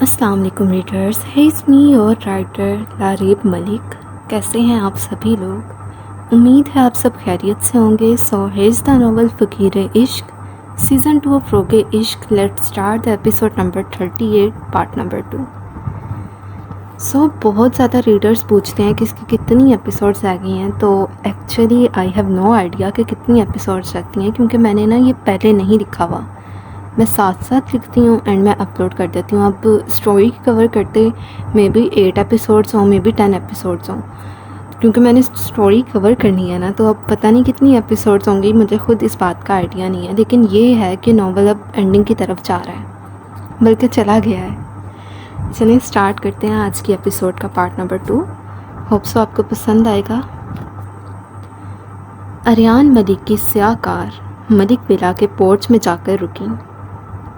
السلام علیکم readers, it's me اور رائٹر لاریب ملک۔ کیسے ہیں آپ سبھی لوگ؟ امید ہے آپ سب خیریت سے ہوں گے۔ سو ہیز دا ناول فقیر عشق سیزن 2 آف روگ عشق۔ Let start the episode number 38 part number 2۔ سو بہت زیادہ ریڈرز پوچھتے ہیں کہ اس کی کتنی ایپیسوڈز رہ گئی ہیں، تو actually I have no idea کہ کتنی ایپیسوڈز رہتی ہیں، کیونکہ میں نے یہ پہلے نہیں لکھا ہوا، میں ساتھ ساتھ لکھتی ہوں اینڈ میں اپلوڈ کر دیتی ہوں۔ اب اسٹوری کور کرتے مے بی 8 ایپیسوڈس ہوں، مے بی 10 ایپیسوڈس ہوں، کیونکہ میں نے اسٹوری کور کرنی ہے نا، تو اب پتہ نہیں کتنی ایپیسوڈس ہوں گی، مجھے خود اس بات کا آئیڈیا نہیں ہے، لیکن یہ ہے کہ ناول اب اینڈنگ کی طرف جا رہا ہے، بلکہ چلا گیا ہے۔ چلیں اسٹارٹ کرتے ہیں آج کی ایپیسوڈ کا پارٹ نمبر 2۔ ہوپ سو آپ کو پسند آئے گا۔ اریان ملک کی سیاہ کار ملک ولا کے پورچ میں جا کر رکی۔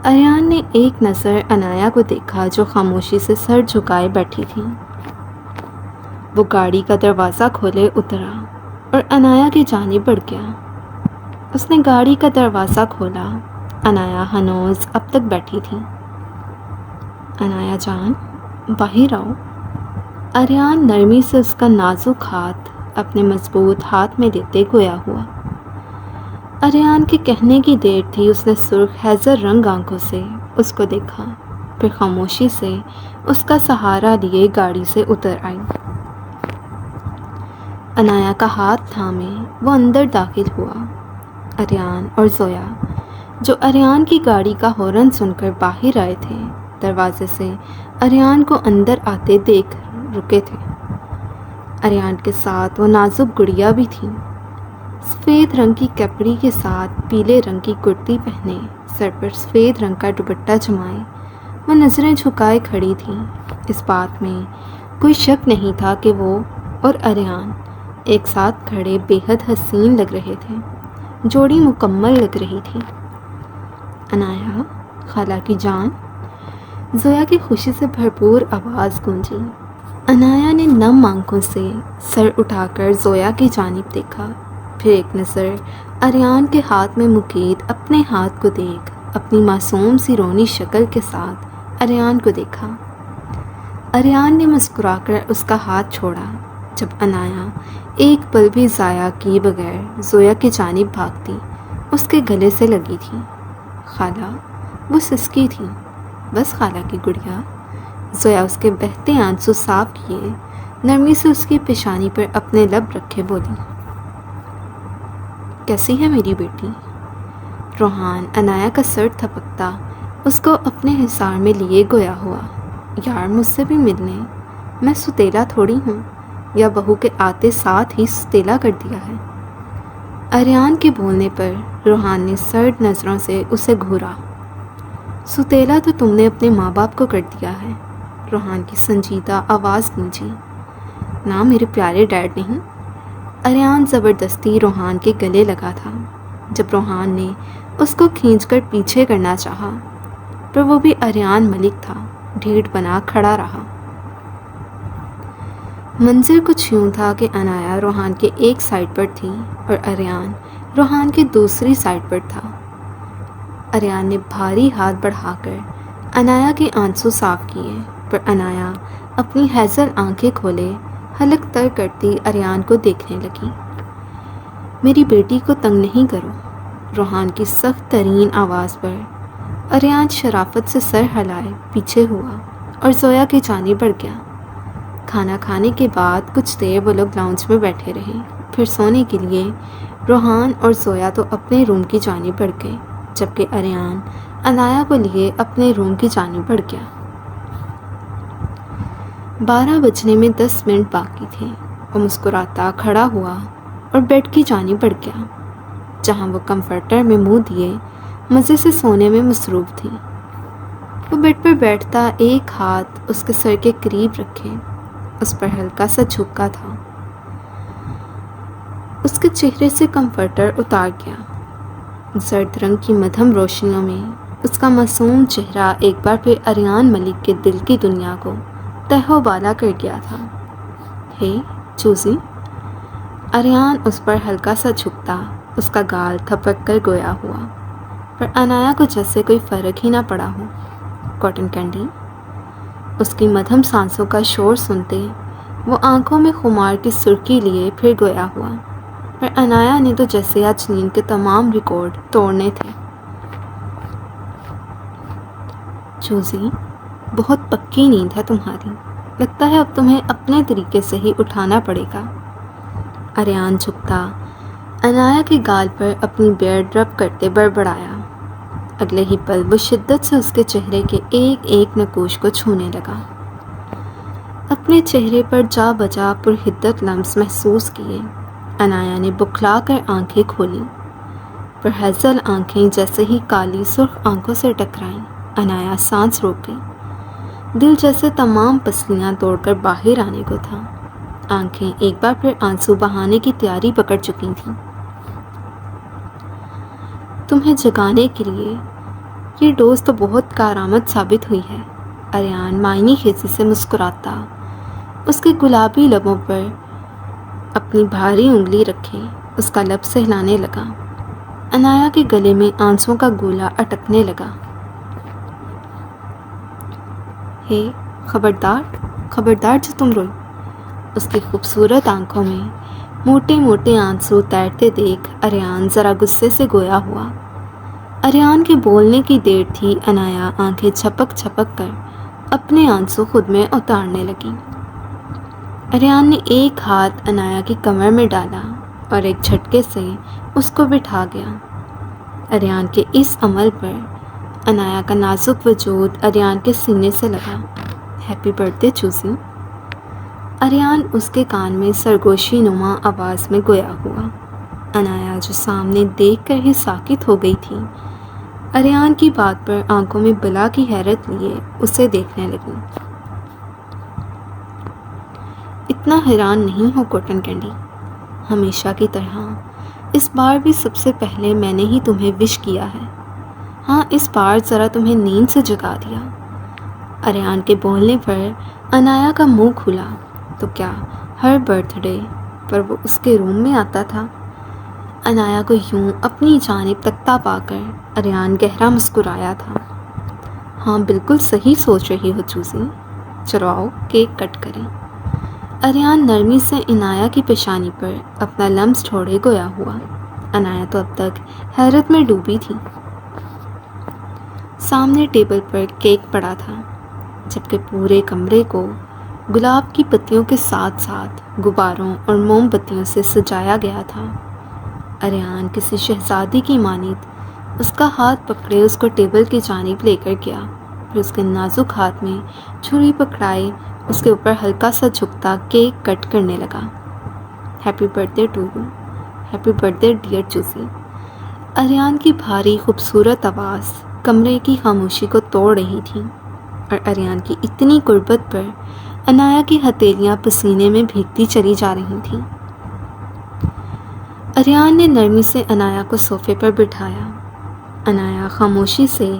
اریان نے ایک نظر انایا کو دیکھا جو خاموشی سے سر جھکائے بیٹھی تھی۔ وہ گاڑی کا دروازہ کھولے اترا اور انایا کی جانب بڑھ گیا۔ اس نے گاڑی کا دروازہ کھولا۔ انایا ہنوز اب تک بیٹھی تھی۔ انایا جان، باہر آؤ۔ اریان نرمی سے اس کا نازک ہاتھ اپنے مضبوط ہاتھ میں لیتے گویا ہوا۔ اریان کے کہنے کی دیر تھی، اس نے سرخ ہیزر رنگ آنکھوں سے اس کو دیکھا، پھر خاموشی سے اس کا سہارا لیے گاڑی سے اتر آئی۔ انایا کا ہاتھ تھامے وہ اندر داخل ہوا۔ اریان اور زویا، جو اریان کی گاڑی کا ہارن سن کر باہر آئے تھے، دروازے سے اریان کو اندر آتے دیکھ رکے تھے۔ اریان کے ساتھ وہ نازک گڑیا بھی تھی، سفید رنگ کی کپڑی کے ساتھ پیلے رنگ کی کرتی پہنے، سر پر سفید رنگ کا دوپٹہ جمائے وہ نظریں جھکائے کھڑی تھی۔ اس بات میں کوئی شک نہیں تھا کہ وہ اور اریان ایک ساتھ کھڑے بے حد حسین لگ رہے تھے، جوڑی مکمل لگ رہی تھی۔ انایا، خالہ کی جان، زویا کی خوشی سے بھرپور آواز گونجی۔ انایا نے نم آنکھوں سے سر اٹھا کر زویا کی جانب دیکھا، پھر ایک نظر اریان کے ہاتھ میں مقید اپنے ہاتھ کو دیکھ اپنی معصوم سی رونی شکل کے ساتھ اریان کو دیکھا۔ اریان نے مسکرا کر اس کا ہاتھ چھوڑا، جب انایا ایک پل بھی ضائع کیے بغیر زویا کی جانب بھاگتی اس کے گلے سے لگی تھی۔ خالہ، وہ سسکی تھی، بس خالہ کی گڑیا۔ زویا اس کے بہتے آنسو صاف کیے نرمی سے اس کی پیشانی پر اپنے لب رکھے بولی، کیسی ہے میری بیٹی؟ روحان انایا کا سر تھپکتا اس کو اپنے حصار میں لیے گویا ہوا، یار مجھ سے بھی ملنے، میں ستیلا تھوڑی ہوں، یا بہو کے آتے ساتھ ہی ستیلا کر دیا ہے۔ اریان کے بولنے پر روحان نے سرد نظروں سے اسے گھورا۔ ستیلا تو تم نے اپنے ماں باپ کو کر دیا ہے، روحان کی سنجیدہ آواز گونجی۔ نہ میرے پیارے ڈیڈ نہیں۔ اریان زبردستی روحان کے گلے لگا تھا، جب روحان نے اس کو کھینچ کر پیچھے کرنا چاہا، پر وہ بھی اریان ملک تھا، ڈھیڑ بنا کھڑا رہا۔ منظر کچھ یوں تھا کہ انایا روحان کے ایک سائڈ پر تھی اور اریان روحان کے دوسری سائڈ پر تھا۔ اریان نے بھاری ہاتھ بڑھا کر انایا کے آنسو صاف کیے، پر انایا اپنی ہیزل آنکھیں کھولے حلق تر کرتی اریان کو دیکھنے لگی۔ میری بیٹی کو تنگ نہیں کرو، روحان کی سخت ترین آواز پر اریان شرافت سے سر ہلائے پیچھے ہوا اور زویا کی جانب بڑھ گیا۔ کھانا کھانے کے بعد کچھ دیر وہ لوگ لاؤنج میں بیٹھے رہے، پھر سونے کے لیے روحان اور زویا تو اپنے روم کی جانب بڑھ گئے، جبکہ اریان انایا کو لیے اپنے روم کی جانب بڑھ گیا۔ 12 بجنے میں 10 منٹ باقی تھے۔ وہ مسکراتا کھڑا ہوا اور بیڈ کی جانب بڑھ گیا، جہاں وہ کمفرٹر میں منہ دیے مزے سے سونے میں مصروف تھی۔ وہ بیڈ پر بیٹھتا ایک ہاتھ اس کے سر کے قریب رکھے اس پر ہلکا سا جھکا تھا۔ اس کے چہرے سے کمفرٹر اتار گیا۔ زرد رنگ کی مدھم روشنیوں میں اس کا معصوم چہرہ ایک بار پھر اریان ملک کے دل کی دنیا کو تہو بالا کر گیا تھا۔ ہے چوزی؟ اریان اس پر ہلکا سا جھکتا اس کا گال تھپک کر گویا ہوا، پر انایا کو جیسے کوئی فرق ہی نہ پڑا ہو۔ Cotton candy? اس کی مدھم سانسوں کا شور سنتے وہ آنکھوں میں خمار کی سرخی لیے پھر گویا ہوا، پر انایا نے تو جیسے آج نیند کے تمام ریکارڈ توڑنے تھے۔ چوزی، بہت پکی نیند ہے تمہاری، لگتا ہے اب تمہیں اپنے طریقے سے ہی اٹھانا پڑے گا۔ اریان جھکتا انایا کے گال پر اپنی بیئرڈ رب کرتے بڑبڑایا۔ اگلے ہی پل وہ شدت سے اس کے چہرے کے ایک ایک نقوش کو چھونے لگا۔ اپنے چہرے پر جا بجا پرحدت لمس محسوس کیے، انایا نے بکھلا کر آنکھیں کھولی، پر ہیزل آنکھیں جیسے ہی کالی سرخ آنکھوں سے ٹکرائیں، انایا سانس روک گئی۔ دل جیسے تمام پسلیاں توڑ کر باہر آنے کو تھا۔ آنکھیں ایک بار پھر آنسو بہانے کی تیاری پکڑ چکی تھیں۔ تمہیں جگانے کے لیے یہ ڈوز تو بہت کارآمد ثابت ہوئی ہے، اریان معنی خیزی سے مسکراتا اس کے گلابی لبوں پر اپنی بھاری انگلی رکھے اس کا لب سہلانے لگا۔ انایا کے گلے میں آنسوؤں کا گولا اٹکنے لگا۔ ہے خبردار جو تم روئی۔ اس کی خوبصورت آنکھوں میں موٹے موٹے آنسو تیرتے دیکھ اریان ذرا غصے سے گویا ہوا۔ اریان کے بولنے کی دیر تھی، انایا آنکھیں چھپک چھپک کر اپنے آنسو خود میں اتارنے لگی۔ اریان نے ایک ہاتھ انایا کی کمر میں ڈالا اور ایک جھٹکے سے اس کو بٹھا گیا۔ اریان کے اس عمل پر انایا کا نازک وجود اریان کے سینے سے لگا۔ ہیپی برتھ ڈے چوزی، اریان اس کے کان میں سرگوشی نما آواز میں گویا ہوا۔ انایا جو سامنے دیکھ کر ہی ساکت ہو گئی تھی، اریان کی بات پر آنکھوں میں بلا کی حیرت لیے اسے دیکھنے لگی۔ اتنا حیران نہیں ہو کاٹن کینڈی، ہمیشہ کی طرح اس بار بھی سب سے پہلے میں نے ہی تمہیں وش کیا ہے۔ ہاں، اس بار ذرا تمہیں نیند سے جگا دیا۔ اریان کے بولنے پر انایا کا منہ کھلا تو کیا ہر برتھ ڈے پر وہ اس کے روم میں آتا تھا؟ انایا کو یوں اپنی جانب تکتا پا کر اریان گہرا مسکرایا تھا۔ ہاں، بالکل صحیح سوچ رہی ہو چوزی، چلو آؤ کیک کٹ کریں۔ اریان نرمی سے انایا کی پیشانی پر اپنا لمس چھوڑے گویا ہوا۔ انایا تو اب تک حیرت میں ڈوبی تھی۔ سامنے ٹیبل پر کیک پڑا تھا، جبکہ پورے کمرے کو گلاب کی پتیوں کے ساتھ ساتھ غباروں اور موم بتیوں سے سجایا گیا تھا۔ اریان کسی شہزادی کی مانند اس کا ہاتھ پکڑے اس کو ٹیبل کی جانب لے کر گیا، پھر اس کے نازک ہاتھ میں چھری پکڑائے اس کے اوپر ہلکا سا جھکتا کیک کٹ کرنے لگا۔ Happy birthday to you, happy birthday dear Chozi. Aryan کی بھاری خوبصورت آواز کمرے کی خاموشی کو توڑ رہی تھی، اور اریان کی اتنی قربت پر انایا کی ہتھیلیاں پسینے میں بھیگتی چلی جا رہی تھیں۔ اریان نے نرمی سے انایا کو صوفے پر بٹھایا۔ انایا خاموشی سے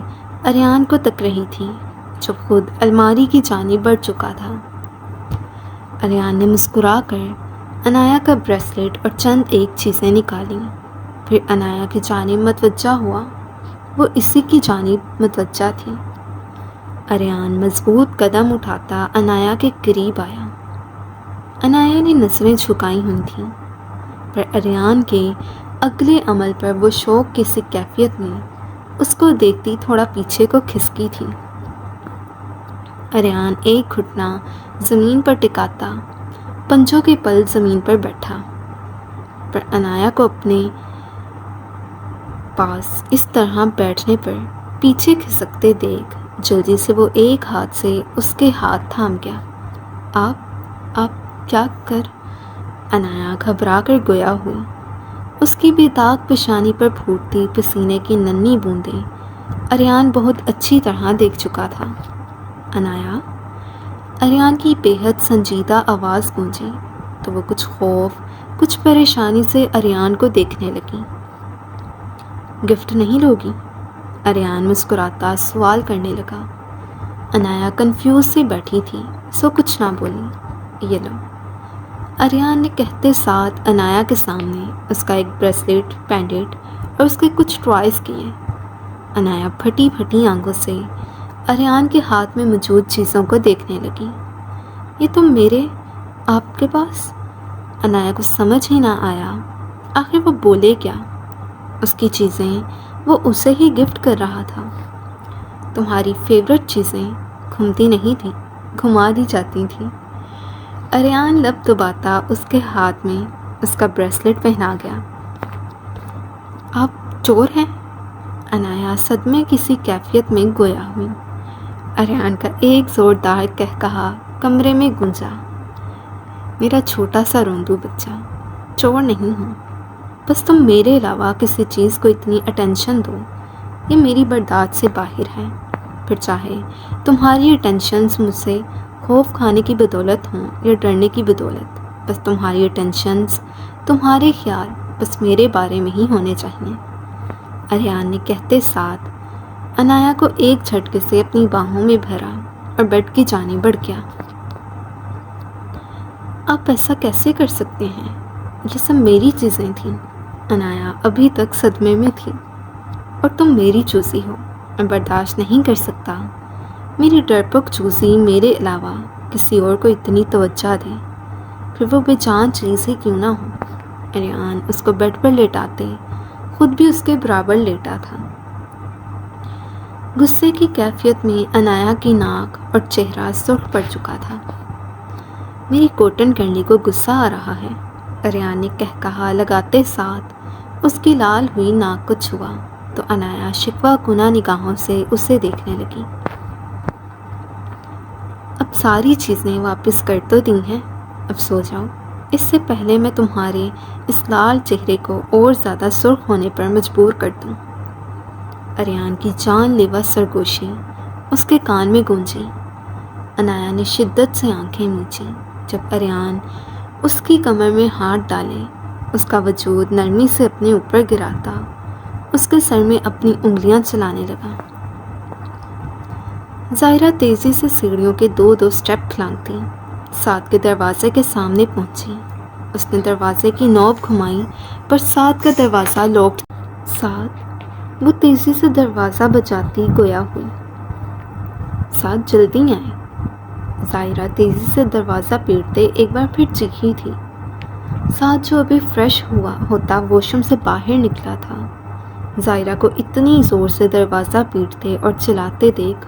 اریان کو تک رہی تھی، جو خود الماری کی جانب بڑھ چکا تھا۔ اریان نے مسکرا کر انایا کا بریسلیٹ اور چند ایک چیزیں نکالی، پھر انایا کی جانب متوجہ ہوا۔ وہ اسی کی جانب متوجہ تھی۔ اریان مضبوط قدم اٹھاتا انایا کے قریب آیا۔ انایا نے نظریں جھکائی ہوئی تھیں، پر اریان کے اگلے عمل پر وہ شوق کی سی کیفیت میں اس کو دیکھتی تھوڑا پیچھے کو کھسکی تھی۔ اریان ایک گھٹنا زمین پر ٹکاتا پنجوں کے پل زمین پر بیٹھا، پر انایا کو اپنے پاس اس طرح بیٹھنے پر پیچھے کھسکتے دیکھ جلدی سے وہ ایک ہاتھ سے اس کے ہاتھ تھام گیا۔ آپ کیا کر؟ انایا گھبرا کر گویا ہوئی۔ اس کی بے داغ پیشانی پر پھوٹتی پسینے کی ننھی بوندیں اریان بہت اچھی طرح دیکھ چکا تھا۔ انایا، اریان کی بے حد سنجیدہ آواز گونجی تو وہ کچھ خوف کچھ پریشانی سے اریان کو دیکھنے لگی۔ گفٹ نہیں لوگی؟ اریان مسکراتا سوال کرنے لگا۔ انایا کنفیوز سی بیٹھی تھی، سو کچھ نہ بولی۔ یہ لو، اریان نے کہتے ساتھ انایا کے سامنے اس کا ایک بریسلیٹ، پینڈنٹ اور اس کے کچھ ٹوائز کیے۔ انایا پھٹی پھٹی آنکھوں سے اریان کے ہاتھ میں موجود چیزوں کو دیکھنے لگی۔ یہ تم میرے آپ کے پاس؟ عنایا کو سمجھ ہی نہ آیا آخر وہ بولے کیا۔ اس کی چیزیں وہ اسے ہی گفٹ کر رہا تھا۔ تمہاری فیورٹ چیزیں گھومتی نہیں تھیں، گھما دی جاتی تھیں۔ اریان لب دباتا اس کے ہاتھ میں اس کا بریسلٹ پہنا گیا۔ آپ چور ہیں؟ عنایا صدمے کسی کیفیت میں گویا ہوئی۔ اریان کا ایک زوردار قہقہا کمرے میں گونجا۔ میرا چھوٹا سا روندو بچہ، چور نہیں ہوں، بس تم میرے علاوہ کسی چیز کو اتنی اٹینشن دو، یہ میری برداشت سے باہر ہے۔ پھر چاہے تمہاری اٹینشنز مجھ سے خوف کھانے کی بدولت ہوں یا ڈرنے کی بدولت، بس تمہاری اٹینشنز، تمہارے خیال بس میرے بارے میں ہی ہونے چاہیے۔ اریان نے کہتے ساتھ عنایا کو ایک جھٹکے سے اپنی باہوں میں بھرا اور بیڈ کی جانب بڑھ گیا۔ آپ ایسا کیسے کر سکتے ہیں؟ یہ سب میری چیزیں تھیں۔ عنایا ابھی تک صدمے میں تھی۔ اور تم میری چوسی ہو، میں برداشت نہیں کر سکتا میری ڈرپوک چوسی میرے علاوہ کسی اور کو اتنی توجہ دے، پھر وہ بے جان چیز ہی کیوں نہ ہو۔ اریان اس کو بیڈ پر لیٹاتے خود بھی اس کے برابر لیٹا تھا۔ غصے کی کیفیت میں عنایا کی ناک اور چہرہ سرخ پڑ چکا تھا۔ میری کوٹن کرنی کو غصہ آ رہا ہے، اریان نے کہا لگاتے ساتھ اس کی لال ہوئی ناک کو چھوا تو عنایا شکوہ کنہ نگاہوں سے اسے دیکھنے لگی۔ اب ساری چیزیں واپس کر تو دی ہیں، اب سو جاؤ، اس سے پہلے میں تمہارے اس لال چہرے کو اور زیادہ سرخ ہونے پر مجبور کر دوں۔ اریان کی جان لیوا سرگوشی اس کے کان میں گونجی۔ عنایا نے شدت سے آنکھیں میچی۔ جب اریان اس کی کمر میں ہاتھ ڈالے، اس کا وجود نرمی سے اپنے اوپر گراتا، اس کے سر میں اپنی انگلیاں چلانے لگا۔ ظاہرہ تیزی سے سیڑھیوں کے دو سٹیپ پھلانگتی سعد کے دروازے کے سامنے پہنچی۔ اس نے دروازے کی نوب گھمائی پر سعد کا دروازہ لاک۔ سعد، وہ تیزی سے دروازہ بجاتی گویا ہوئی۔ سعد جلدی آئے۔ ظاہرہ تیزی سے دروازہ پیٹتے ایک بار پھر چیخی تھی۔ سعد جو ابھی فریش ہوتا واش روم سے باہر نکلا تھا، ظاہرہ کو اتنی زور سے دروازہ پیٹتے اور چلاتے دیکھ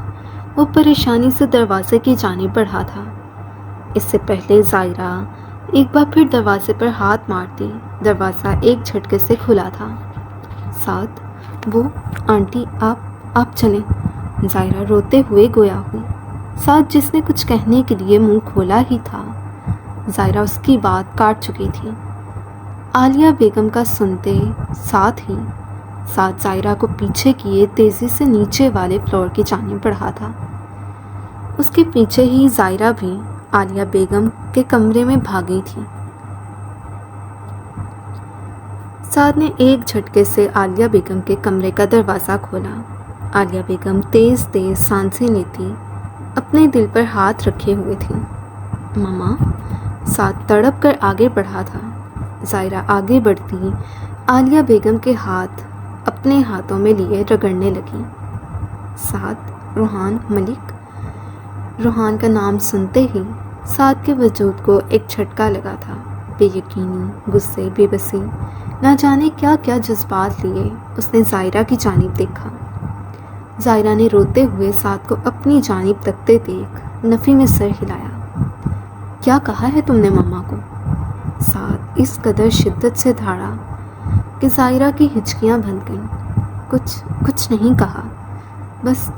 وہ پریشانی سے دروازے کی جانب بڑھا تھا۔ اس سے پہلے ظاہرہ ایک بار پھر دروازے پر ہاتھ مارتی دروازہ ایک جھٹکے سے کھلا تھا۔ سعد، وہ آنٹی آپ چلیں، ظاہرہ روتے ہوئے گویا ہوئی۔ سعد جس نے کچھ کہنے کے لیے منہ کھولا ہی تھا، ظاہرہ اس کی بات کاٹ چکی تھی۔ عالیہ بیگم کا سنتے ساتھ ہی سعد ظاہرہ کو پیچھے کیے تیزی سے نیچے والے فلور کی جانب بڑھا تھا۔ اس کے پیچھے ہی ظاہرہ بھی عالیہ بیگم کے کمرے میں بھاگی تھی۔ سعد نے ایک جھٹکے سے عالیہ بیگم کے کمرے کا دروازہ کھولا۔ عالیہ بیگم تیز سانسیں لیتی اپنے دل پر ہاتھ رکھے ہوئے تھی۔ ماما، سعد تڑپ کر آگے بڑھا تھا۔ ظاہرہ آگے بڑھتی عالیہ بیگم کے ہاتھ اپنے ہاتھوں میں لیے رگڑنے لگی۔ سعد، روحان، ملک۔ روحان کا نام سنتے ہی سعد کے وجود کو ایک جھٹکا لگا تھا۔ بے یقینی، غصے، بے بسی، نہ جانے کیا کیا جذبات لیے اس نے ظاہرہ کی جانب دیکھا۔ ظاہرہ نے روتے ہوئے سعد کو اپنی جانب تکتے دیکھ نفی میں سر ہلایا۔ کیا کہا ہے تم نے ماما کو؟ سعد اس قدر شدت سے دھاڑا کہ ظاہرہ کی ہچکیاں بن گئیں۔ کچھ نہیں کہا، بس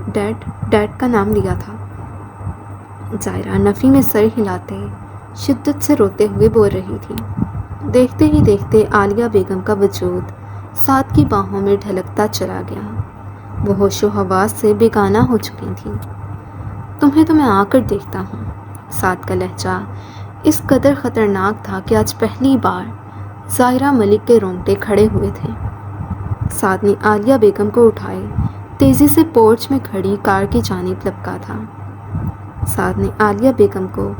ڈیڈ کا نام لیا تھا۔ ظاہرہ نفی میں سر ہلاتے شدت سے روتے ہوئے بول رہی تھی۔ دیکھتے ہی دیکھتے عالیہ بیگم کا وجود سعد کی باہوں میں ڈھلکتا چلا گیا۔ وہ ہوش و حواس سے بیگانہ ہو چکی تھی۔ تمہیں تو میں آ کر دیکھتا ہوں۔ سعد کا لہجہ اس قدر خطرناک تھا کہ آج پہلی بار ظاہرہ ملک کے رونگٹے کھڑے ہوئے تھے۔ سعد نے عالیہ بیگم کو اٹھائے تیزی سے پورچ میں کھڑی کار کی جانب لپکا تھا۔ سعد نے عالیہ بیگم کو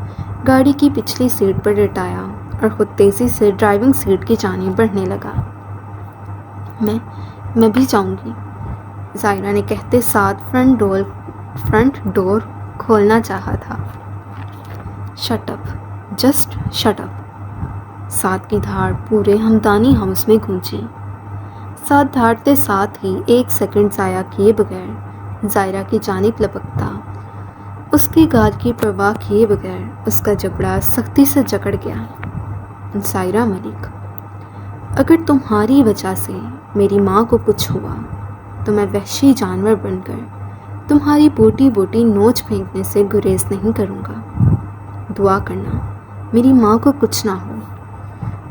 گاڑی کی پچھلی سیٹ پر لٹایا اور خود تیزی سے ڈرائیونگ سیٹ کی جانب بڑھنے لگا۔ میں بھی جاؤں گی، ظاہرہ نے کہتے سعد فرنٹ ڈور فرنٹ ڈور کھولنا چاہا تھا۔ Shut up, just shut up, ساتھ کی دھاڑ پورے ہمدانی ہاؤس میں گونجی۔ ساتھ دھاڑتے ساتھ ہی 1 سیکنڈ ضائع کیے بغیر زائرہ کی جانب لپکتا، اس کی گال کی پرواہ کیے بغیر اس کا جبڑا سختی سے جکڑ گیا۔ زائرہ ملک، اگر تمہاری وجہ سے میری ماں کو کچھ ہوا تو میں وحشی جانور بن کر تمہاری بوٹی بوٹی نوچ پھینکنے سے گریز نہیں کروں گا۔ دعا کرنا میری ماں کو کچھ نہ ہو،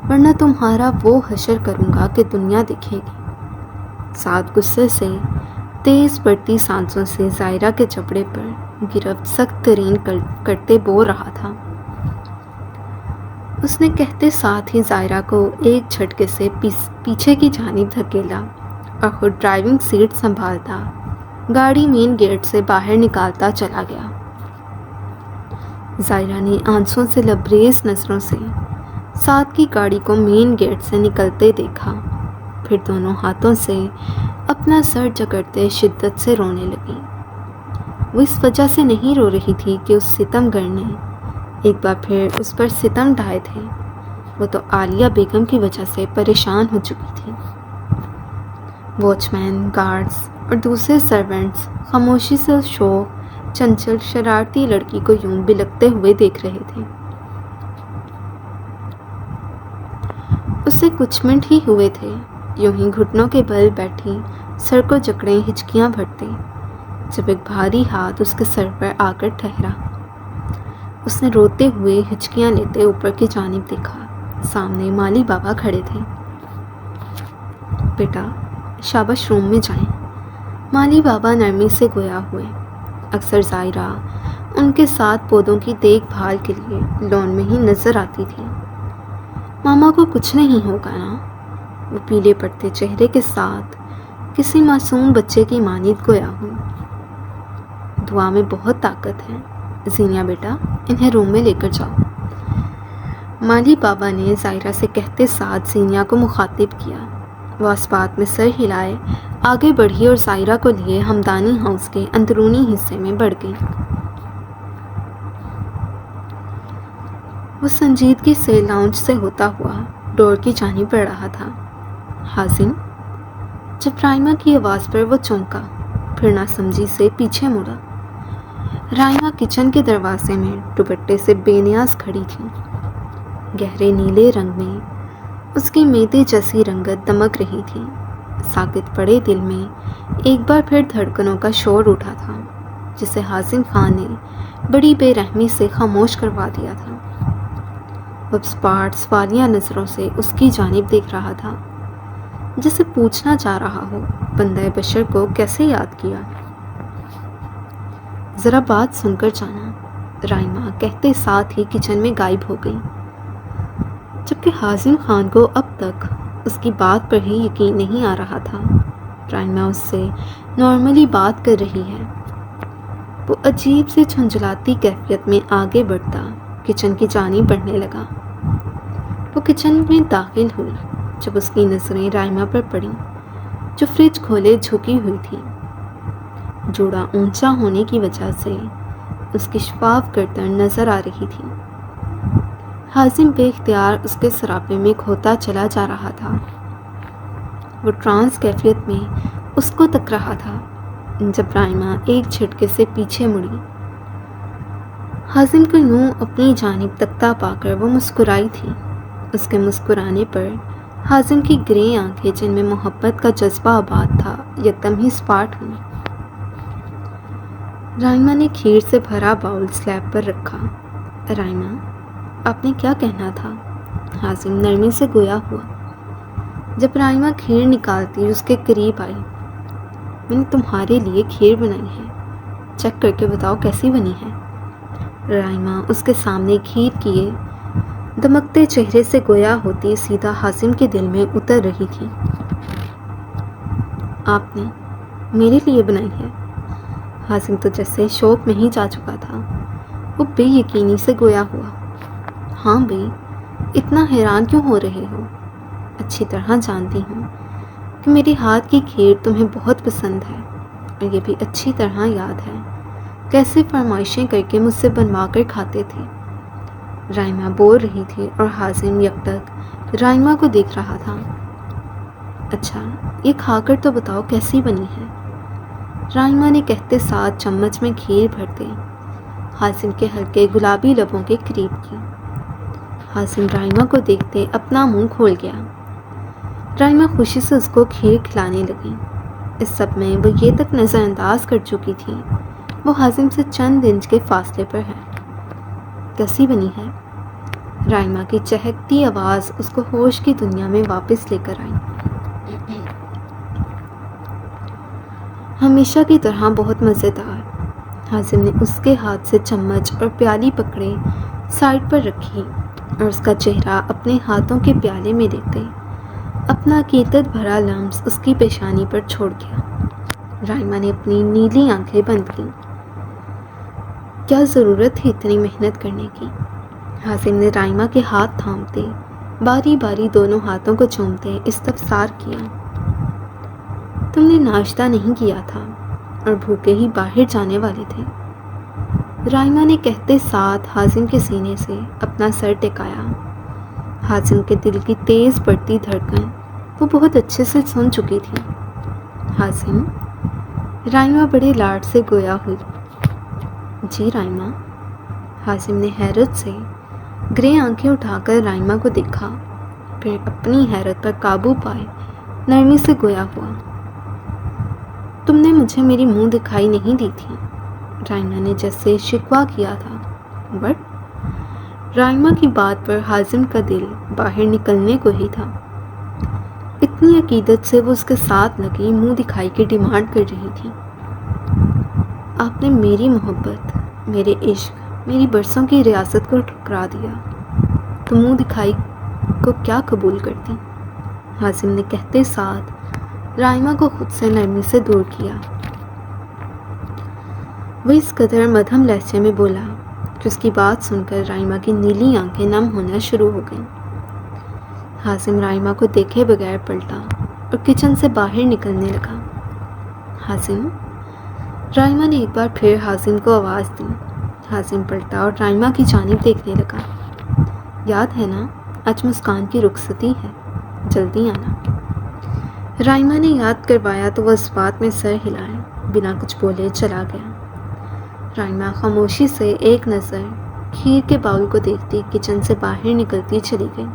ورنہ تمہارا وہ حشر کروں گا کہ دنیا دیکھے گی۔ ساتھ غصے سے تیز بڑھتی سانسوں سے زائرہ کے جبڑے پر گرفت سخت ترین کرتے بول رہا تھا۔ اس نے کہتے ساتھ ہی زائرہ کو ایک جھٹکے سے پیچھے کی جانب دھکیلا اور خود ڈرائیونگ سیٹ سنبھالتا گاڑی مین گیٹ سے باہر نکالتا چلا گیا۔ زائرہ نے آنسوں سے لبریز نظروں سے ساتھ کی گاڑی کو مین گیٹ سے نکلتے دیکھا، پھر دونوں ہاتھوں سے اپنا سر جکڑتے شدت سے رونے لگی۔ وہ اس وجہ سے نہیں رو رہی تھی کہ اس ستم گر نے ایک بار پھر اس پر ستم ڈھائے تھے، وہ تو عالیہ بیگم کی وجہ سے پریشان ہو چکی تھی۔ واچ مین، گارڈز اور دوسرے سرونٹس خاموشی سے اس شوخ، چنچل، شرارتی لڑکی کو یوں بلکتے ہوئے دیکھ رہے تھے۔ اسے کچھ منٹ ہی ہوئے تھے یوں ہی گھٹنوں کے بل بیٹھی سر کو جکڑے ہچکیاں بھرتے، جب ایک بھاری ہاتھ اس کے سر پر آ کر ٹھہرا۔ اس نے روتے ہوئے ہچکیاں لیتے اوپر کی جانب دیکھا، سامنے مالی بابا کھڑے تھے۔ بیٹا شاباش، روم میں جائیں، مالی بابا نرمی سے گویا ہوئے۔ اکثر زائرہ ان کے ساتھ پودوں کی دیکھ بھال کے لیے لون میں ہی نظر آتی تھی۔ ماما کو کچھ نہیں ہوگا نا؟ وہ پیلے پڑتے چہرے کے ساتھ کسی معصوم بچے کی مانند گویا ہوئی۔ دعا میں بہت طاقت ہے، زینیا بیٹا انہیں روم میں لے کر جاؤ۔ مالی بابا نے زائرہ سے کہتے ساتھ زینیا کو مخاطب کیا۔ وہ اس بات میں سر ہلائے آگے بڑھی اور زائرہ کو لیے ہمدانی ہاؤس کے اندرونی حصے میں بڑھ گئی۔ وہ سنجیدگی سے لاؤنج سے ہوتا ہوا ڈور کی جانب بڑھ رہا تھا۔ حازم، جب رائمہ کی آواز پر وہ چونکا، پھر ناسمجھی سے پیچھے مڑا۔ رائمہ کچن کے دروازے میں دوپٹے سے بے نیاز کھڑی تھی۔ گہرے نیلے رنگ میں اس کی میدے جیسی رنگت دمک رہی تھی۔ ساکت پڑے دل میں ایک بار پھر دھڑکنوں کا شور اٹھا تھا، جسے حازم خان نے بڑی بے رحمی سے خاموش کروا دیا تھا۔ وہ سپاٹ سوالیہ نظروں سے اس کی جانب دیکھ رہا تھا، جسے پوچھنا چاہ رہا ہو بندہ بشر کو کیسے یاد کیا۔ ذرا بات سن کر جانا، رائمہ کہتے ساتھ ہی کچن میں غائب ہو گئی، جبکہ حازم خان کو اب تک اس کی بات پر ہی یقین نہیں آ رہا تھا۔ رائمہ اس سے نارملی بات کر رہی ہے۔ وہ عجیب سے جھنجھلاتی کیفیت میں آگے بڑھتا کچن کی جانب بڑھنے لگا۔ وہ کچن میں داخل ہوئی جب اس کی نظریں رائمہ پر پڑیں، جو فریج کھولے جھکی ہوئی تھی۔ جوڑا اونچا ہونے کی وجہ سے اس کی شفاف گردن نظر آ رہی تھی۔ حازم بے اختیار اس کے سراپے میں کھوتا چلا جا رہا تھا۔ وہ ٹرانس کیفیت میں اس کو تک رہا تھا جب رائمہ ایک جھٹکے سے پیچھے مڑی۔ حازم کو یوں اپنی جانب تکتا پا کر وہ مسکرائی تھی۔ اس کے مسکرانے پر حازم کی گرے آنکھیں، جن میں محبت کا جذبہ آباد تھا، یکدم ہی سپاٹ ہوئیں۔ رائمہ نے کھیر سے بھرا باؤل سلیب پر رکھا۔ رائمہ، آپ نے کیا کہنا تھا؟ حازم نرمی سے گویا ہوا۔ جب رائمہ کھیر نکالتی اس کے قریب آئی، میں نے تمہارے لیے کھیر بنائی ہے، چیک کر کے بتاؤ کیسی بنی ہے۔ رائمہ اس کے سامنے کھیر کیے دمکتے چہرے سے گویا ہوتی سیدھا حازم کے دل میں اتر رہی تھی۔ آپ نے میرے لیے بنائی ہے؟ حازم تو جیسے شوق میں ہی جا چکا تھا۔ وہ بے یقینی سے گویا ہوا۔ ہاں بھئی، اتنا حیران کیوں ہو رہے ہو؟ اچھی طرح جانتی ہوں کہ میرے ہاتھ کی کھیر تمہیں بہت پسند ہے، اور یہ بھی اچھی طرح یاد ہے کیسے فرمائشیں کر کے مجھ سے بنوا کر کھاتے تھے۔ رائمہ بول رہی تھی اور حازم یکٹک رائمہ کو دیکھ رہا تھا۔ اچھا یہ کھا کر تو بتاؤ کیسی بنی ہے؟ رائمہ نے کہتے ساتھ چمچ میں کھیر بھر دے حازم کے ہلکے گلابی لبوں کے قریب کی۔ حازم رائمہ کو دیکھتے اپنا منہ کھول گیا۔ رائمہ خوشی سے اس کو کھیر کھلانے لگی۔ اس سب میں وہ یہ تک نظر انداز کر چکی تھی وہ حازم سے چند انچ کے فاصلے پر ہے۔ کیسی بنی ہے؟ رائمہ کی چہکتی آواز اس کو ہوش کی دنیا میں واپس لے کر آئی۔ ہمیشہ کی طرح بہت مزیدار۔ حازم نے اس کے ہاتھ سے چمچ اور پیالی پکڑے سائڈ پر رکھی اور اس کا چہرہ اپنے ہاتھوں کے پیالے میں دیکھتے اپنا عقیدت بھرا لمس اس کی پیشانی پر چھوڑ گیا۔ رائمہ نے اپنی نیلی آنکھیں بند کی۔ کیا ضرورت تھی اتنی محنت کرنے کی؟ حازم نے رائمہ کے ہاتھ تھامتے باری باری دونوں ہاتھوں کو چومتے استفسار کیا۔ تم نے ناشتہ نہیں کیا تھا اور بھوکے ہی باہر جانے والے تھے؟ رائمہ نے کہتے ساتھ حازم کے سینے سے اپنا سر ٹکایا۔ حازم کے دل کی تیز بڑھتی دھڑکن وہ بہت اچھے سے سن چکی تھی۔ حازم؟ رائمہ بڑے لاڈ سے گویا ہوئی۔ جی رائمہ؟ حازم نے حیرت سے گرے آنکھیں اٹھا کر رائمہ کو دیکھا، پھر اپنی حیرت پر قابو پائے نرمی سے گویا ہوا۔ تم نے مجھے میری منہ دکھائی نہیں دی تھی۔ رائمہ نے جیسے شکوہ کیا تھا۔ بٹ رائمہ کی بات پر حازم کا دل باہر نکلنے کو ہی تھا۔ اتنی عقیدت سے وہ اس کے ساتھ لگی منہ دکھائی کی ڈیمانڈ کر رہی تھی۔ آپ نے میری محبت، میرے عشق، میری برسوں کی ریاست کو ٹھکرا دیا تو منہ دکھائی کو کیا قبول کرتی؟ حازم نے کہتے ساتھ رائمہ کو خود سے نرمی سے دور کیا۔ وہ اس قدر مدھم لہجے میں بولا کہ اس کی بات سن کر رائمہ کی نیلی آنکھیں نم ہونا شروع ہو گئیں۔ حازم رائمہ کو دیکھے بغیر پلٹا اور کچن سے باہر نکلنے لگا۔ حازم؟ رائمہ نے ایک بار پھر حازم کو آواز دی۔ حازم پلٹا اور رائمہ کی جانب دیکھنے لگا۔ یاد ہے نا آج مسکان کی رخصتی ہے، جلدی آنا۔ رائمہ نے یاد کروایا تو وہ اس بات میں سر ہلائے بنا کچھ بولے چلا گیا۔ رائمہ خاموشی سے ایک نظر کھیر کے باؤل کو دیکھتی کچن سے باہر نکلتی چلی گئی۔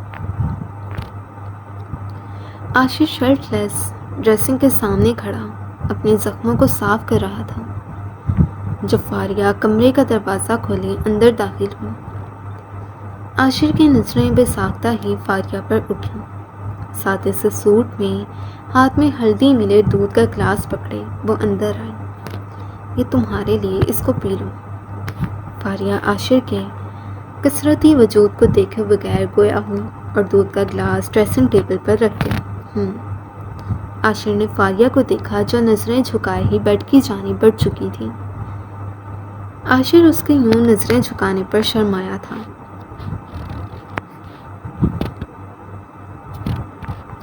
عاشر شرٹ لیس ڈریسنگ کے سامنے کھڑا اپنے زخموں کو صاف کر رہا تھا جب فاریہ کمرے کا دروازہ کھولے اندر داخل ہوئی۔ عاشر کی نظریں بے ساختہ ہی فاریہ پر اٹھیں۔ سادے سے سوٹ میں ہاتھ میں ہلدی ملے دودھ کا گلاس پکڑے وہ اندر آئی۔ یہ تمہارے لیے، اس کو پی لو۔ فاریہ عاشر کے کثرتی وجود کو دیکھے بغیر گویا ہوئی اور دودھ کا گلاس ڈریسنگ ٹیبل پر رکھ دیا۔ عاشر نے فاریہ کو دیکھا جو نظریں جھکائے ہی بیڈ کی جانب بڑھ چکی تھی۔ عاشر اس کے یوں نظریں جھکانے پر شرمایا تھا۔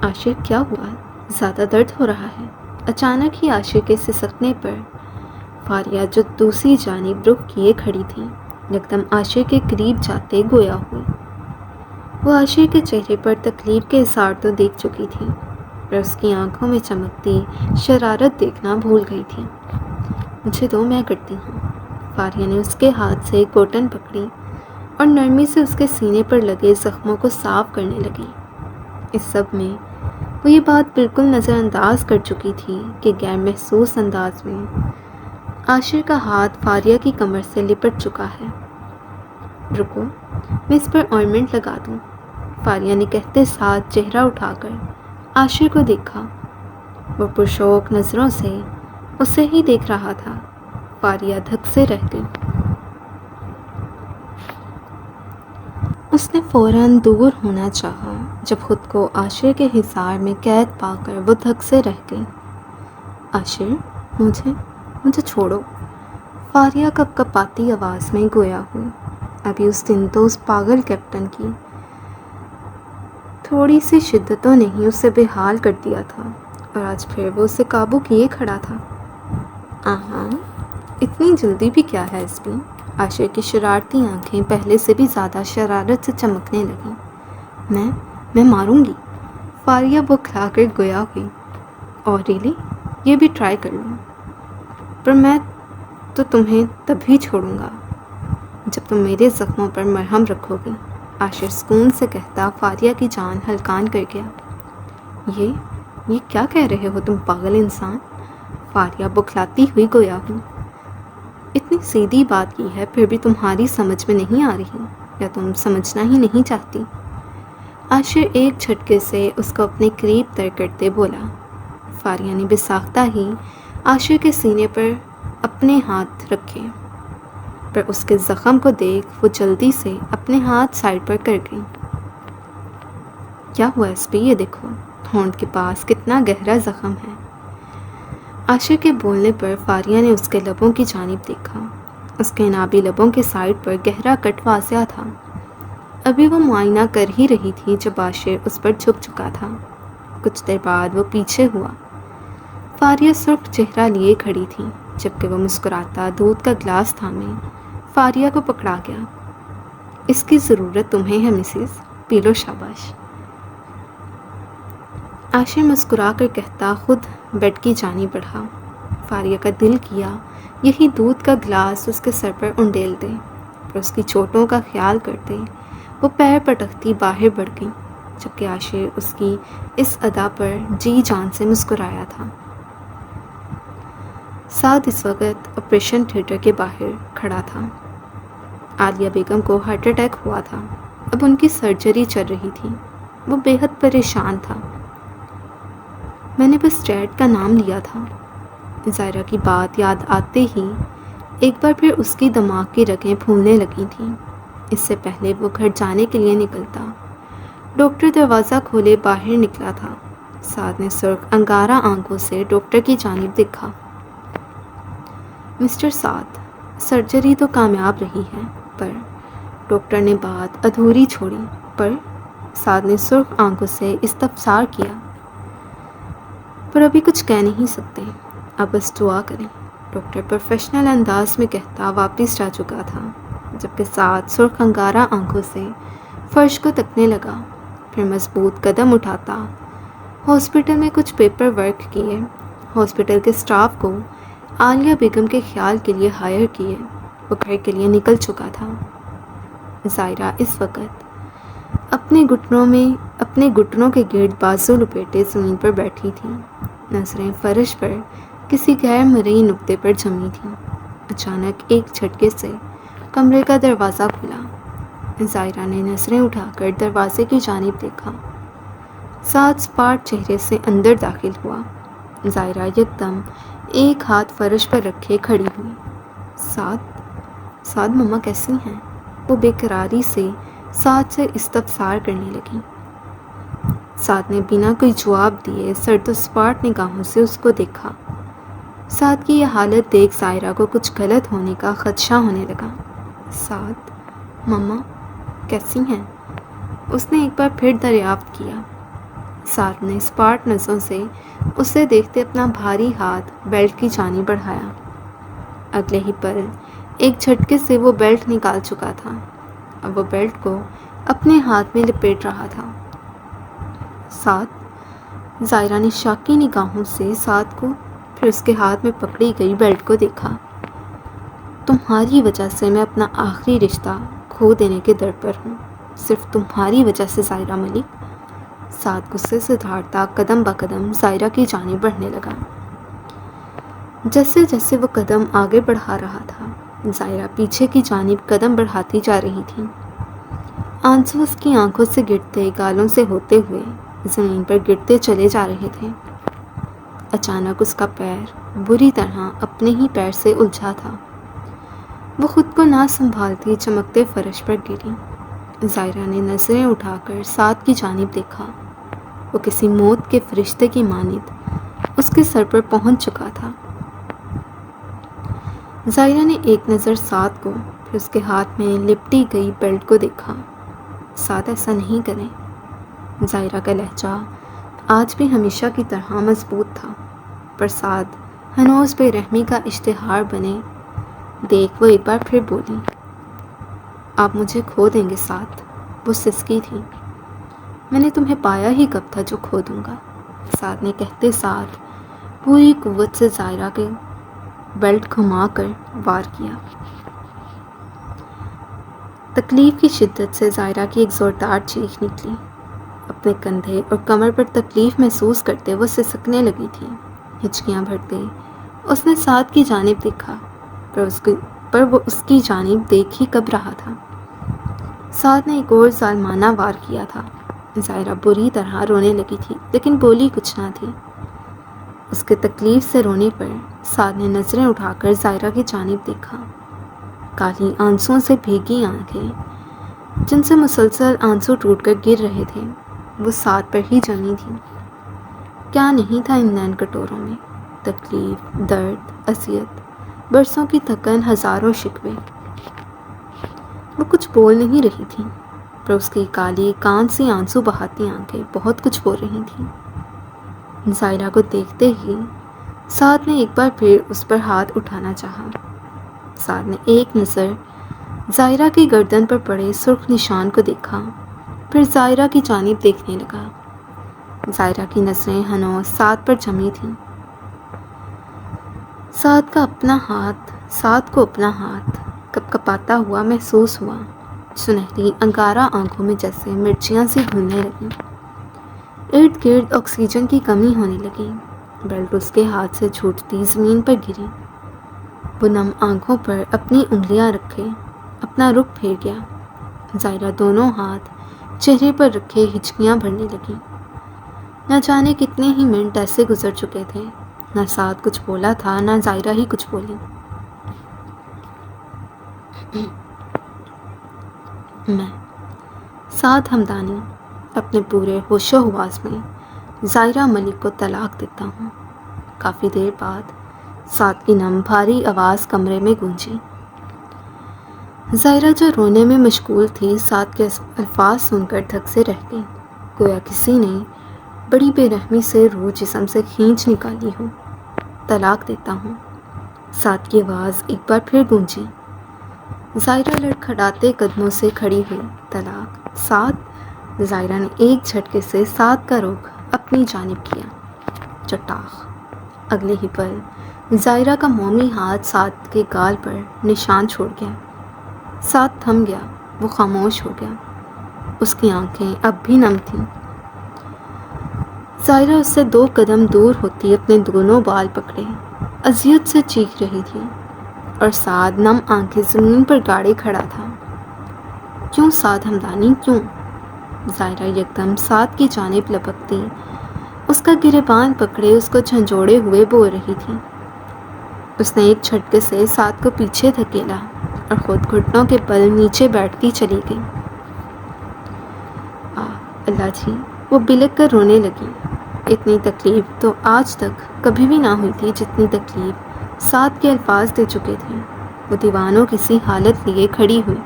عاشر کیا ہوا؟ زیادہ درد ہو رہا ہے؟ اچانک ہی عاشر کے سسکنے پر فاریہ جو دوسری جانب رخ کیے کھڑی تھی یکدم عاشر کے قریب جاتے گویا ہوئی۔ وہ عاشر کے چہرے پر تکلیف کے اثار تو دیکھ چکی تھی پر اس کی آنکھوں میں چمکتی شرارت دیکھنا بھول گئی تھی۔ مجھے دو، میں کرتی ہوں۔ فاریہ نے اس کے ہاتھ سے کوٹن پکڑی اور نرمی سے اس کے سینے پر لگے زخموں کو صاف کرنے لگی۔ اس سب میں وہ یہ بات بالکل نظر انداز کر چکی تھی کہ غیر محسوس انداز میں عاشر کا ہاتھ فاریہ کی کمر سے لپٹ چکا ہے۔ رکو، میں اس پر آئنمنٹ لگا دوں۔ فاریہ نے کہتے ساتھ چہرہ اٹھا کر عاشر کو دیکھا۔ وہ پرشوق نظروں سے اسے ہی دیکھ رہا تھا۔ فاریہ دھک سے رہ گئی۔ اس نے فوراً دور ہونا چاہا جب خود کو عاشر کے حصار میں قید پا کر وہ دھک سے رہ گئی۔ عاشر، مجھے چھوڑو۔ فاریہ کپ کپاتی آواز میں گویا ہوئی۔ ابھی اس دن تو اس پاگل کیپٹن کی تھوڑی سی شدتوں نے ہی اسے بے حال کر دیا تھا اور آج پھر وہ اسے قابو کیے کھڑا تھا۔ اتنی جلدی بھی کیا ہے اس پہ؟ عاشر کی شرارتی آنکھیں پہلے سے بھی زیادہ شرارت سے چمکنے لگیں۔ میں ماروں گی، فاریہ بکھلا کر گویا ہوئی۔ اور ریلی، یہ بھی ٹرائی کر لوں، پر میں تو تمہیں تبھی چھوڑوں گا جب تم میرے زخموں پر مرہم رکھو گی، عاشر سکون سے کہتا فاریہ کی جان ہلکان کر گیا۔ یہ کیا کہہ رہے ہو تم پاگل انسان؟ فاریہ بکھلاتی ہوئی گویا ہوں۔ اتنی سیدھی بات کی ہے پھر بھی تمہاری سمجھ میں نہیں آ رہی، یا تم سمجھنا ہی نہیں چاہتی؟ عاشر ایک جھٹکے سے اس کو اپنے قریب تر کرتے بولا۔ فاریہ نے بساختہ ہی عاشر کے سینے پر اپنے ہاتھ رکھے، پر اس کے زخم کو دیکھ وہ جلدی سے اپنے ہاتھ سائڈ پر کر گئی۔ کیا ہوا اس پہ؟ یہ دیکھو، ہونٹ کے پاس کتنا گہرا زخم ہے۔ عاشر کے بولنے پر فاریہ نے اس کے لبوں کی جانب دیکھا۔ اس کے نابی لبوں کے سائڈ پر گہرا کٹ واضح تھا۔ ابھی وہ معائنہ کر ہی رہی تھی جب عاشر اس پر جھک چکا تھا۔ کچھ دیر بعد وہ پیچھے ہوا۔ فاریہ سرخ چہرہ لیے کھڑی تھی، جبکہ وہ مسکراتا دودھ کا گلاس تھامے فاریہ کو پکڑا گیا۔ اس کی ضرورت تمہیں ہے مسز، پی لو، شاباش۔ عاشر مسکرا کر کہتا خود بیڈ کی جانب بڑھا۔ فاریہ کا دل کیا یہی دودھ کا گلاس اس کے سر پر انڈیل دے، پر اس کی چوٹوں کا خیال کرتے وہ پیر پٹکتی باہر بڑھ گئی، جبکہ عاشر اس کی اس ادا پر جی جان سے مسکرایا تھا۔ سعد اس وقت آپریشن تھیٹر کے باہر کھڑا تھا۔ عالیہ بیگم کو ہارٹ اٹیک ہوا تھا، اب ان کی سرجری چل رہی تھی۔ وہ بے حد پریشان تھا۔ میں نے بس ڈیڈ کا نام لیا تھا۔ زائرہ کی بات یاد آتے ہی ایک بار پھر اس کی دماغ کی رگیں پھولنے لگی تھیں۔ اس سے پہلے وہ گھر جانے کے لیے نکلتا، ڈاکٹر دروازہ کھولے باہر نکلا تھا۔ سعد نے سرخ انگارہ آنکھوں سے ڈاکٹر کی جانب دیکھا۔ مسٹر سعد، سرجری تو کامیاب رہی ہے، پر ڈاکٹر نے بات ادھوری چھوڑی۔ پر سعد نے سرخ آنکھوں سے استفسار کیا۔ پر ابھی کچھ کہہ نہیں سکتے، اب بس دعا کریں، ڈاکٹر پروفیشنل انداز میں کہتا واپس جا چکا تھا، جبکہ سعد سرخ انگارہ آنکھوں سے فرش کو تکنے لگا، پھر مضبوط قدم اٹھاتا ہاسپٹل میں کچھ پیپر ورک کیے، ہاسپٹل کے سٹاف کو عالیہ بیگم کے خیال کے لیے ہائر کیے۔ وہ گھر کے لیے نکل چکا تھا۔ زائرہ اس وقت اپنے گھٹنوں کے گرد بازو لپیٹے زمین پر بیٹھی تھی، نظریں فرش پر کسی غیر مرئی نقطے پر جمی تھیں۔ اچانک ایک جھٹکے سے کمرے کا دروازہ کھلا۔ زائرہ نے نظریں اٹھا کر دروازے کی جانب دیکھا۔ سعد سپاٹ چہرے سے اندر داخل ہوا۔ زائرہ یکدم ایک ہاتھ فرش پر رکھے کھڑی ہوئی۔ سعد مما کیسی ہیں؟ وہ بے قراری سے سعد سے استفسار کرنے لگی۔ سعد نے بنا کوئی جواب دیے سرد و سپاٹ نگاہوں سے اس کو دیکھا۔ سعد کی یہ حالت دیکھ زائرہ کو کچھ غلط ہونے کا خدشہ ہونے لگا۔ سعد، مما کیسی ہیں؟ اس نے ایک بار پھر دریافت کیا۔ سعد نے سپاٹ نظروں سے اسے دیکھتے اپنا بھاری ہاتھ بیلٹ کی جانب بڑھایا۔ اگلے ہی پل ایک جھٹکے سے وہ بیلٹ نکال چکا تھا۔ اب وہ بیلٹ کو اپنے ہاتھ میں لپیٹ رہا تھا۔ سعد، زائرہ نے شاکی نگاہوں سے سعد کو پھر اس کے ہاتھ میں پکڑی گئی بیلٹ کو دیکھا۔ تمہاری وجہ سے میں اپنا آخری رشتہ کھو دینے کے در پر ہوں، صرف تمہاری وجہ سے زائرہ ملک۔ سعد غصے سے دھاڑتا قدم با قدم زائرہ کی جانب بڑھنے لگا۔ جیسے جیسے وہ قدم آگے بڑھا رہا تھا، زائرہ پیچھے کی جانب قدم بڑھاتی جا رہی تھی۔ آنسو اس کی آنکھوں سے گرتے گالوں سے ہوتے ہوئے زمین پر گرتے چلے جا رہے تھے۔ اچانک اس کا پیر بری طرح اپنے ہی پیر سے الجھا تھا۔ وہ خود کو نہ سنبھالتی چمکتے فرش پر گری۔ زائرہ نے نظریں اٹھا کر سعد کی جانب دیکھا۔ وہ کسی موت کے فرشتے کی مانند اس کے سر پر پہنچ چکا تھا۔ زائرہ نے ایک نظر سعد کو پھر اس کے ہاتھ میں لپٹی گئی بیلٹ کو دیکھا۔ سعد، ایسا نہیں کریں۔ زائرہ کا لہجہ آج بھی ہمیشہ کی طرح مضبوط تھا، پر سعد ہنوز بے رحمی کا اشتہار بنے دیکھ وہ ایک بار پھر بولی، آپ مجھے کھو دیں گے سعد؟ وہ سسکی تھی۔ میں نے تمہیں پایا ہی کب تھا جو کھو دوں گا؟ سعد نے کہتے ساتھ پوری قوت سے زائرہ کے بیلٹ گھما کر وار کیا۔ تکلیف کی شدت سے زائرہ کی ایک زوردار چیخ نکلی۔ اپنے کندھے اور کمر پر تکلیف محسوس کرتے وہ سسکنے لگی تھی۔ ہچکیاں بھرتے اس نے سعد کی جانب دیکھا، پر وہ اس کی جانب دیکھ ہی کب رہا تھا۔ سعد نے ایک اور ظالمانہ وار کیا تھا۔ زائرہ بری طرح رونے لگی تھی لیکن بولی کچھ نہ تھی۔ اس کے تکلیف سے رونے پر سعد نے نظریں اٹھا کر زائرہ کی جانب دیکھا۔ کالی آنسوؤں سے بھیگی آنکھیں جن سے مسلسل آنسو ٹوٹ کر گر رہے تھے وہ سعد پر ہی جمی تھیں۔ کیا نہیں تھا ان نین کٹوروں میں؟ تکلیف، درد، اذیت، برسوں کی تھکن، ہزاروں شکوے۔ وہ کچھ بول نہیں رہی تھی پر اس کی کالی کان سی آنسو بہاتی آنکھیں بہت کچھ بول رہی تھیں۔ زائرہ کو دیکھتے ہی سعد نے ایک بار پھر اس پر ہاتھ اٹھانا چاہا۔ سعد نے ایک نظر زائرہ کی گردن پر پڑے سرخ نشان کو دیکھا، پھر زائرہ کی جانب دیکھنے لگا۔ زائرہ کی نظریں ہنوز سعد پر جمی تھیں۔ سعد کو اپنا ہاتھ کپ کپاتا ہوا محسوس ہوا۔ سنہری انگارہ آنکھوں میں جیسے مرچیاں سی گھلنے لگیں۔ ارد گرد آکسیجن کی کمی ہونے لگی۔ بیلٹ اس کے ہاتھ سے چھوٹتی زمین پر گری۔ وہ نم آنکھوں پر اپنی انگلیاں رکھے اپنا رخ پھیر گیا۔ زائرہ دونوں ہاتھ چہرے پر رکھے ہچکیاں بھرنے لگی۔ نہ جانے کتنے ہی منٹ ایسے گزر چکے تھے، نہ سعد کچھ بولا تھا نہ زائرہ ہی کچھ بولی۔ میں سعد ہمدانی اپنے پورے ہوش و حواس میں زائرہ ملک کو طلاق دیتا ہوں۔ کافی دیر بعد سعد کی نم بھاری آواز کمرے میں گونجی۔ زائرہ جو رونے میں مشغول تھی سعد کے الفاظ سن کر دھک سے رہ گئی، گویا کسی نے بڑی بے رحمی سے روح جسم سے کھینچ نکالی ہو۔ طلاق دیتا ہوں، سعد کی آواز ایک بار پھر گونجی۔ زائرہ لڑکھڑاتے قدموں سے کھڑی ہوئی۔ طلاق؟ سعد؟ زائرہ نے ایک جھٹکے سے سعد کا رخ اپنی جانب کیا۔ چٹاخ! اگلے ہی پل زائرہ کا مومی ہاتھ سعد کے گال پر نشان چھوڑ گیا۔ سعد تھم گیا، وہ خاموش ہو گیا۔ اس کی آنکھیں اب بھی نم تھیں۔ زائرہ اس سے 2 قدم دور ہوتی اپنے دونوں بال پکڑے اذیت سے چیخ رہی تھی، اور سعد نم آنکھیں زمین پر گاڑے کھڑا تھا۔ کیوں سعد ہمدانی کیوں؟ زائرہ یکدم سعد کی جانب لپکتی اس کا گریبان پکڑے اس کو جھنجھوڑے ہوئے بول رہی تھی۔ اس نے ایک جھٹکے سے سعد کو پیچھے دھکیلا اور خود گھٹنوں کے بل نیچے بیٹھتی چلی گئی۔ اللہ جی! وہ بلک کر رونے لگی۔ اتنی تکلیف تو آج تک کبھی بھی نہ ہوئی تھی جتنی تکلیف سعد کے الفاظ دے چکے تھے۔ وہ دیوانوں کسی حالت لیے کھڑی ہوئی،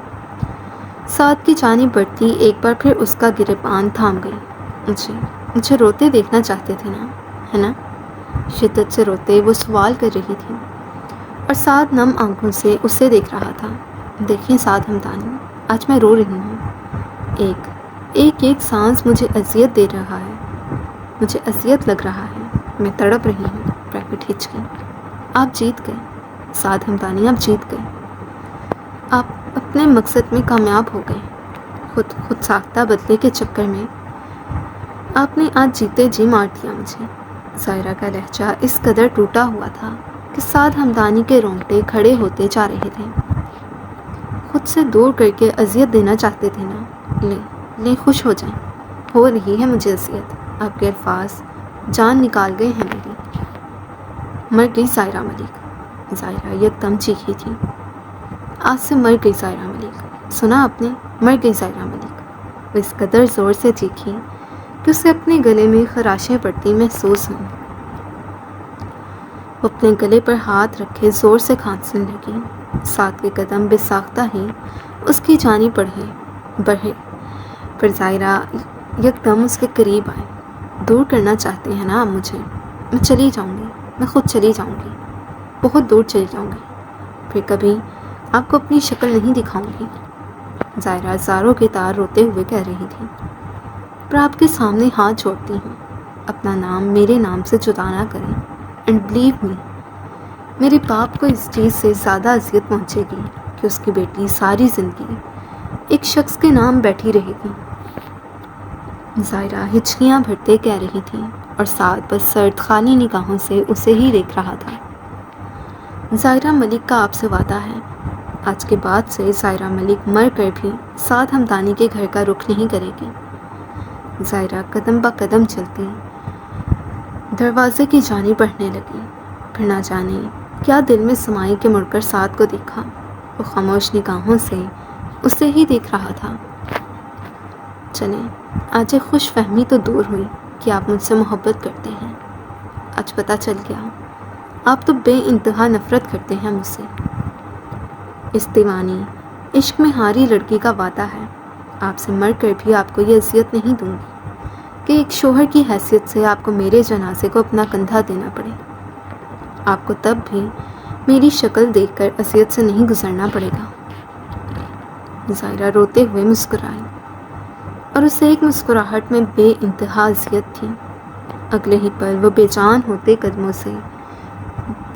سعد کی جانب بڑھتی ایک بار پھر اس کا گریبان تھام گئی۔ مجھے روتے دیکھنا چاہتے تھے نا، ہے نا؟ شدت سے روتے وہ سوال کر رہی تھی، اور سعد نم آنکھوں سے اسے دیکھ رہا تھا۔ دیکھیں سعد ہمدانی، آج میں رو رہی ہوں۔ ایک سانس مجھے اذیت دے رہا ہے، مجھے اذیت لگ رہا ہے، میں تڑپ رہی ہوں۔ پرائیویٹ ہچکی۔ آپ جیت گئے سعد ہمدانی، آپ جیت گئے۔ آپ اپنے مقصد میں کامیاب ہو گئے۔ خود ساختہ بدلے کے چکر میں آپ نے آج جیتے جی مار دیا مجھے۔ زائرہ کا لہجہ اس قدر ٹوٹا ہوا تھا کہ سعد ہمدانی کے رونگٹے کھڑے ہوتے جا رہے تھے۔ خود سے دور کر کے اذیت دینا چاہتے تھے نا، لیں خوش ہو جائیں۔ ہو رہی ہے مجھے اذیت، آپ کے الفاظ جان نکال گئے ہیں میری۔ مر گئی زائرہ ملک۔ زائرہ یکدم چیخی تھی، آج سے مر گئی زائرہ ملک۔ سنا آپ نے؟ مر گئی زائرہ ملک۔ وہ اس قدر زور سے چیخی کہ اسے اپنے گلے میں خراشیں پڑتی محسوس ہوئیں۔ وہ اپنے گلے پر ہاتھ رکھے زور سے کھانسنے لگی۔ سعد کے قدم بے ساختہ ہی اس کی جانب بڑھے، پر زائرہ یکدم اس کے قریب آئے۔ دور کرنا چاہتے ہیں نا آپ مجھے؟ میں چلی جاؤں گی، میں خود چلی جاؤں گی، بہت دور چلی جاؤں گی، پھر کبھی آپ کو اپنی شکل نہیں دکھاؤں گی، ظاہرہ زاروں کے تار روتے ہوئے کہہ رہی تھی۔ پر آپ کے سامنے ہاتھ جوڑتی ہوں، اپنا نام میرے نام سے جدا نہ کریں، اینڈ بلیو می، میرے باپ کو اس چیز سے زیادہ اذیت پہنچے گی کہ اس کی بیٹی ساری زندگی ایک شخص کے نام بیٹھی رہے گی۔ ظاہرہ ہچکیاں بھرتے کہہ رہی تھی اور ساتھ بس سرد خالی نگاہوں سے اسے ہی دیکھ رہا تھا۔ ظاہرہ ملک کا آپ سے وعدہ ہے، آج کے بعد سے ظاہرہ ملک مر کر بھی سعد ہمدانی کے گھر کا رخ نہیں کرے گی۔ ظاہرہ قدم با قدم چلتی دروازے کی جانب بڑھنے لگی، پھر نہ جانے کیا دل میں سمائی کے مڑ کر سعد کو دیکھا۔ وہ خاموش نگاہوں سے اسے ہی دیکھ رہا تھا۔ چلیں، آج ایک خوش فہمی تو دور ہوئی کہ آپ مجھ سے محبت کرتے ہیں۔ آج پتہ چل گیا، آپ تو بے انتہا نفرت کرتے ہیں مجھ سے۔ اس دیوانی عشق میں ہاری لڑکی کا وعدہ ہے، آپ سے مر کر بھی آپ کو یہ اذیت نہیں دوں گی کہ ایک شوہر کی حیثیت سے آپ کو میرے جنازے کو اپنا کندھا دینا پڑے۔ آپ کو تب بھی میری شکل دیکھ کر اذیت سے نہیں گزرنا پڑے گا۔ ظاہرہ روتے ہوئے مسکرائی اور اسے ایک مسکراہٹ میں بے انتہا اذیت تھی۔ اگلے ہی پل وہ بے جان ہوتے قدموں سے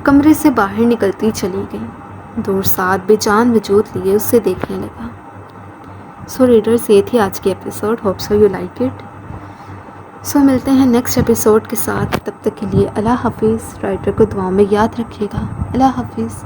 کمرے سے باہر نکلتی چلی گئی۔ دور سعد بے جان وجود لیے اسے دیکھنے لگا۔ سو ریڈرز، یہ تھی آج کی episode, hope so you like it. So ملتے ہیں نیکسٹ ایپیسوڈ کے ساتھ، تب تک کے لیے اللہ حافظ۔ رائٹر کو دعاؤں میں یاد رکھیے گا۔ اللہ حافظ۔